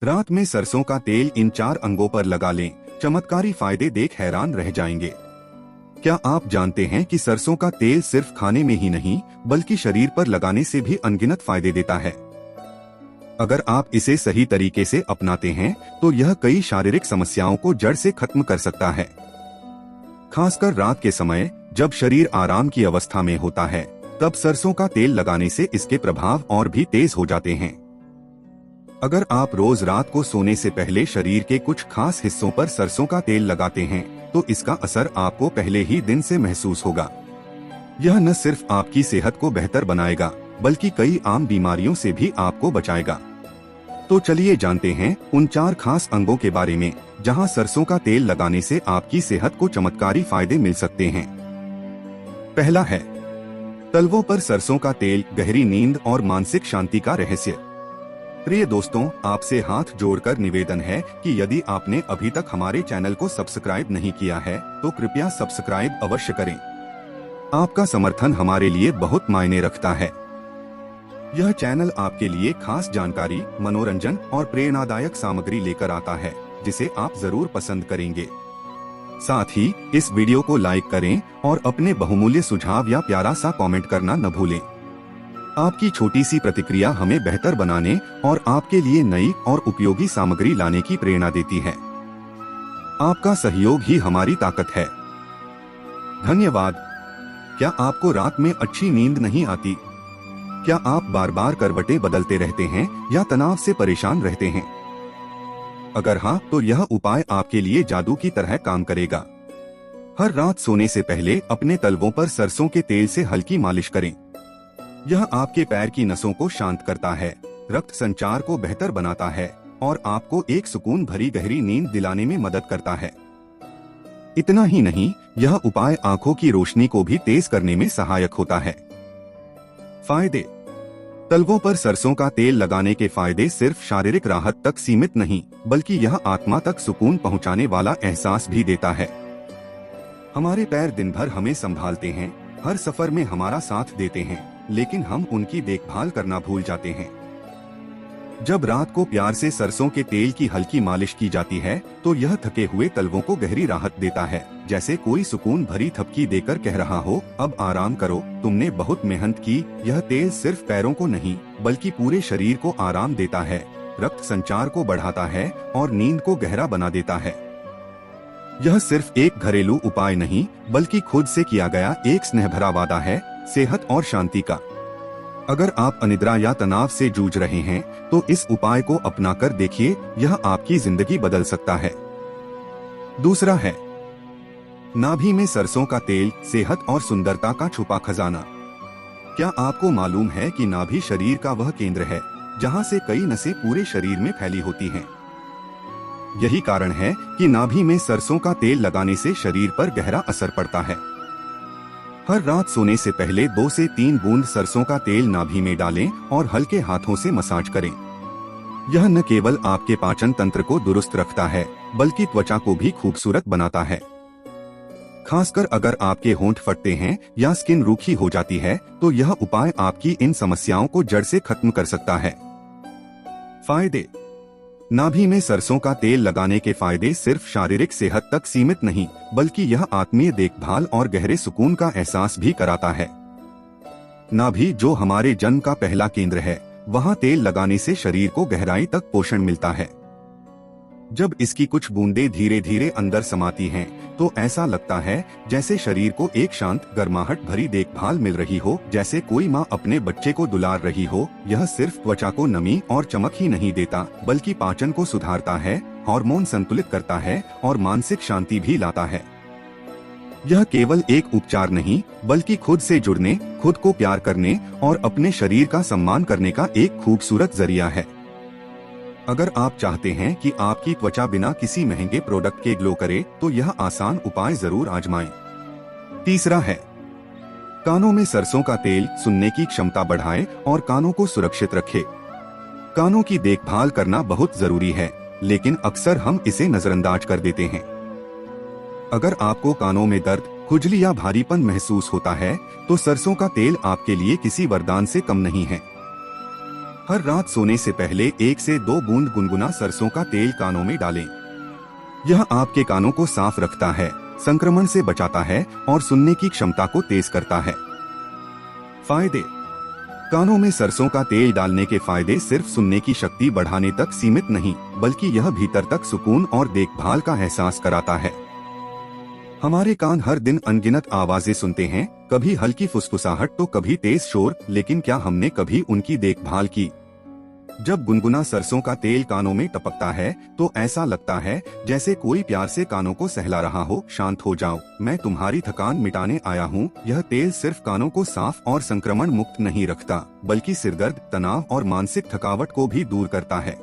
रात में सरसों का तेल इन 4 अंगों पर लगा लें, चमत्कारी फायदे देख हैरान रह जाएंगे। क्या आप जानते हैं कि सरसों का तेल सिर्फ खाने में ही नहीं बल्कि शरीर पर लगाने से भी अनगिनत फायदे देता है। अगर आप इसे सही तरीके से अपनाते हैं तो यह कई शारीरिक समस्याओं को जड़ से खत्म कर सकता है। खासकर रात के समय जब शरीर आराम की अवस्था में होता है, तब सरसों का तेल लगाने से इसके प्रभाव और भी तेज हो जाते हैं। अगर आप रोज रात को सोने से पहले शरीर के कुछ खास हिस्सों पर सरसों का तेल लगाते हैं तो इसका असर आपको पहले ही दिन से महसूस होगा। यह न सिर्फ आपकी सेहत को बेहतर बनाएगा बल्कि कई आम बीमारियों से भी आपको बचाएगा। तो चलिए जानते हैं उन 4 खास अंगों के बारे में जहां सरसों का तेल लगाने से आपकी सेहत को चमत्कारी फायदे मिल सकते हैं। पहला है तलवों पर सरसों का तेल, गहरी नींद और मानसिक शांति का रहस्य। प्रिय दोस्तों, आपसे हाथ जोड़कर निवेदन है कि यदि आपने अभी तक हमारे चैनल को सब्सक्राइब नहीं किया है तो कृपया सब्सक्राइब अवश्य करें। आपका समर्थन हमारे लिए बहुत मायने रखता है। यह चैनल आपके लिए खास जानकारी, मनोरंजन और प्रेरणादायक सामग्री लेकर आता है जिसे आप जरूर पसंद करेंगे। साथ ही इस वीडियो को लाइक करें और अपने बहुमूल्य सुझाव या प्यारा सा कमेंट करना न भूलें। आपकी छोटी सी प्रतिक्रिया हमें बेहतर बनाने और आपके लिए नई और उपयोगी सामग्री लाने की प्रेरणा देती है। आपका सहयोग ही हमारी ताकत है। धन्यवाद। क्या आपको रात में अच्छी नींद नहीं आती? क्या आप बार बार करवटें बदलते रहते हैं या तनाव से परेशान रहते हैं? अगर हाँ, तो यह उपाय आपके लिए जादू की तरह काम करेगा। हर रात सोने से पहले अपने तलवों पर सरसों के तेल से हल्की मालिश करें। यह आपके पैर की नसों को शांत करता है, रक्त संचार को बेहतर बनाता है और आपको एक सुकून भरी गहरी नींद दिलाने में मदद करता है। इतना ही नहीं, यह उपाय आंखों की रोशनी को भी तेज करने में सहायक होता है। फायदे। तलवों पर सरसों का तेल लगाने के फायदे सिर्फ शारीरिक राहत तक सीमित नहीं बल्कि यह आत्मा तक सुकून पहुंचाने वाला एहसास भी देता है। हमारे पैर दिन भर हमें संभालते हैं, हर सफर में हमारा साथ देते हैं, लेकिन हम उनकी देखभाल करना भूल जाते हैं। जब रात को प्यार से सरसों के तेल की हल्की मालिश की जाती है तो यह थके हुए तलवों को गहरी राहत देता है, जैसे कोई सुकून भरी थपकी देकर कह रहा हो, अब आराम करो, तुमने बहुत मेहनत की। यह तेल सिर्फ पैरों को नहीं बल्कि पूरे शरीर को आराम देता है, रक्त संचार को बढ़ाता है और नींद को गहरा बना देता है। यह सिर्फ एक घरेलू उपाय नहीं बल्कि खुद से किया गया एक स्नेह भरा वादा है, सेहत और शांति का। अगर आप अनिद्रा या तनाव से जूझ रहे हैं तो इस उपाय को अपनाकर देखिए, यह आपकी जिंदगी बदल सकता है। दूसरा है नाभि में सरसों का तेल, सेहत और सुंदरता का छुपा खजाना। क्या आपको मालूम है कि नाभि शरीर का वह केंद्र है जहां से कई नसें पूरे शरीर में फैली होती हैं? यही कारण है कि नाभि में सरसों का तेल लगाने से शरीर पर गहरा असर पड़ता है। हर रात सोने से पहले 2 से 3 बूंद सरसों का तेल नाभि में डालें और हल्के हाथों से मसाज करें। यह न केवल आपके पाचन तंत्र को दुरुस्त रखता है बल्कि त्वचा को भी खूबसूरत बनाता है। खासकर अगर आपके होंठ फटते हैं या स्किन रूखी हो जाती है तो यह उपाय आपकी इन समस्याओं को जड़ से खत्म कर सकता है। फायदे। नाभि में सरसों का तेल लगाने के फायदे सिर्फ शारीरिक सेहत तक सीमित नहीं बल्कि यह आत्मीय देखभाल और गहरे सुकून का एहसास भी कराता है। नाभि, जो हमारे जन्म का पहला केंद्र है, वहां तेल लगाने से शरीर को गहराई तक पोषण मिलता है। जब इसकी कुछ बूंदें धीरे धीरे अंदर समाती हैं, तो ऐसा लगता है जैसे शरीर को एक शांत, गर्माहट भरी देखभाल मिल रही हो, जैसे कोई माँ अपने बच्चे को दुलार रही हो। यह सिर्फ त्वचा को नमी और चमक ही नहीं देता बल्कि पाचन को सुधारता है, हार्मोन संतुलित करता है और मानसिक शांति भी लाता है। यह केवल एक उपचार नहीं बल्कि खुद से जुड़ने, खुद को प्यार करने और अपने शरीर का सम्मान करने का एक खूबसूरत जरिया है। अगर आप चाहते हैं कि आपकी त्वचा बिना किसी महंगे प्रोडक्ट के ग्लो करे तो यह आसान उपाय जरूर आजमाएं। तीसरा है कानों में सरसों का तेल, सुनने की क्षमता बढ़ाए और कानों को सुरक्षित रखे। कानों की देखभाल करना बहुत जरूरी है, लेकिन अक्सर हम इसे नजरअंदाज कर देते हैं। अगर आपको कानों में दर्द, खुजली या भारीपन महसूस होता है तो सरसों का तेल आपके लिए किसी वरदान से कम नहीं है। हर रात सोने से पहले 1 से 2 बूंद गुनगुना सरसों का तेल कानों में डालें। यह आपके कानों को साफ रखता है, संक्रमण से बचाता है और सुनने की क्षमता को तेज करता है। फायदे। कानों में सरसों का तेल डालने के फायदे सिर्फ सुनने की शक्ति बढ़ाने तक सीमित नहीं, बल्कि यह भीतर तक सुकून और देखभाल का एहसास कराता है। हमारे कान हर दिन अनगिनत आवाजें सुनते हैं, कभी हल्की फुसफुसाहट तो कभी तेज शोर, लेकिन क्या हमने कभी उनकी देखभाल की? जब गुनगुना सरसों का तेल कानों में टपकता है तो ऐसा लगता है जैसे कोई प्यार से कानों को सहला रहा हो। शांत हो जाओ, मैं तुम्हारी थकान मिटाने आया हूँ। यह तेल सिर्फ कानों को साफ और संक्रमण मुक्त नहीं रखता, बल्कि सिरदर्द, तनाव और मानसिक थकावट को भी दूर करता है।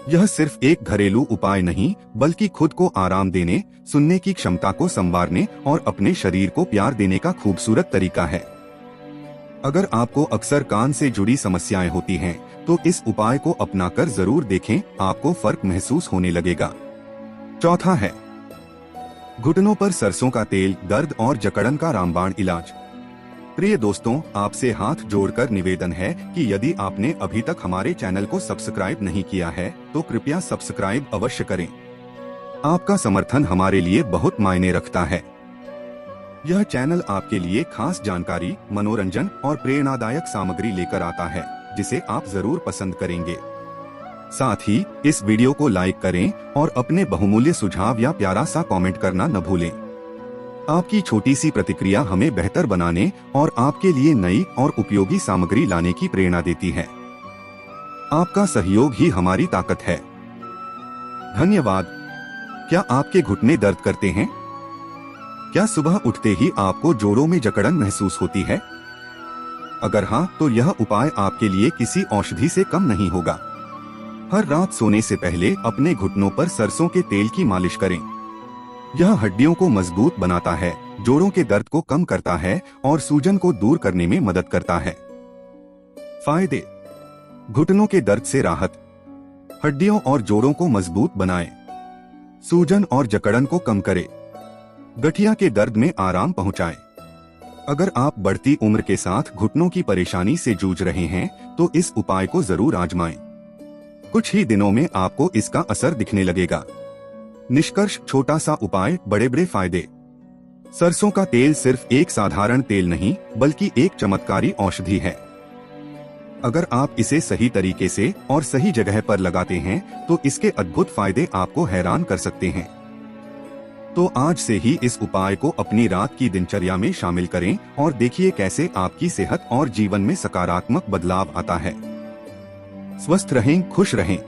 यह सिर्फ एक घरेलू उपाय नहीं, बल्कि खुद को आराम देने, सुनने की क्षमता को संवारने और अपने शरीर को प्यार देने का खूबसूरत तरीका है। अगर आपको अक्सर कान से जुड़ी समस्याएं होती हैं, तो इस उपाय को अपनाकर जरूर देखें, आपको फर्क महसूस होने लगेगा। चौथा है घुटनों पर सरसों का तेल, दर्द और जकड़न का रामबाण इलाज। प्रिय दोस्तों, आपसे हाथ जोड़कर निवेदन है कि यदि आपने अभी तक हमारे चैनल को सब्सक्राइब नहीं किया है तो कृपया सब्सक्राइब अवश्य करें। आपका समर्थन हमारे लिए बहुत मायने रखता है। यह चैनल आपके लिए खास जानकारी, मनोरंजन और प्रेरणादायक सामग्री लेकर आता है, जिसे आप जरूर पसंद करेंगे। साथ ही इस वीडियो को लाइक करें और अपने बहुमूल्य सुझाव या प्यारा सा कमेंट करना न भूलें। आपकी छोटी सी प्रतिक्रिया हमें बेहतर बनाने और आपके लिए नई और उपयोगी सामग्री लाने की प्रेरणा देती है। आपका सहयोग ही हमारी ताकत है। धन्यवाद। क्या आपके घुटने दर्द करते हैं? क्या सुबह उठते ही आपको जोड़ों में जकड़न महसूस होती है? अगर हाँ, तो यह उपाय आपके लिए किसी औषधि से कम नहीं होगा। हर रात सोने से पहले अपने घुटनों पर सरसों के तेल की मालिश करें। यह हड्डियों को मजबूत बनाता है, जोड़ों के दर्द को कम करता है और सूजन को दूर करने में मदद करता है। फायदे। घुटनों के दर्द से राहत, हड्डियों और जोड़ों को मजबूत बनाए, सूजन और जकड़न को कम करे, गठिया के दर्द में आराम पहुंचाए। अगर आप बढ़ती उम्र के साथ घुटनों की परेशानी से जूझ रहे हैं तो इस उपाय को जरूर आजमाएं। कुछ ही दिनों में आपको इसका असर दिखने लगेगा। निष्कर्ष, छोटा सा उपाय, बड़े बड़े फायदे। सरसों का तेल सिर्फ एक साधारण तेल नहीं, बल्कि एक चमत्कारी औषधि है। अगर आप इसे सही तरीके से और सही जगह पर लगाते हैं तो इसके अद्भुत फायदे आपको हैरान कर सकते हैं। तो आज से ही इस उपाय को अपनी रात की दिनचर्या में शामिल करें और देखिए कैसे आपकी सेहत और जीवन में सकारात्मक बदलाव आता है। स्वस्थ रहें, खुश रहें।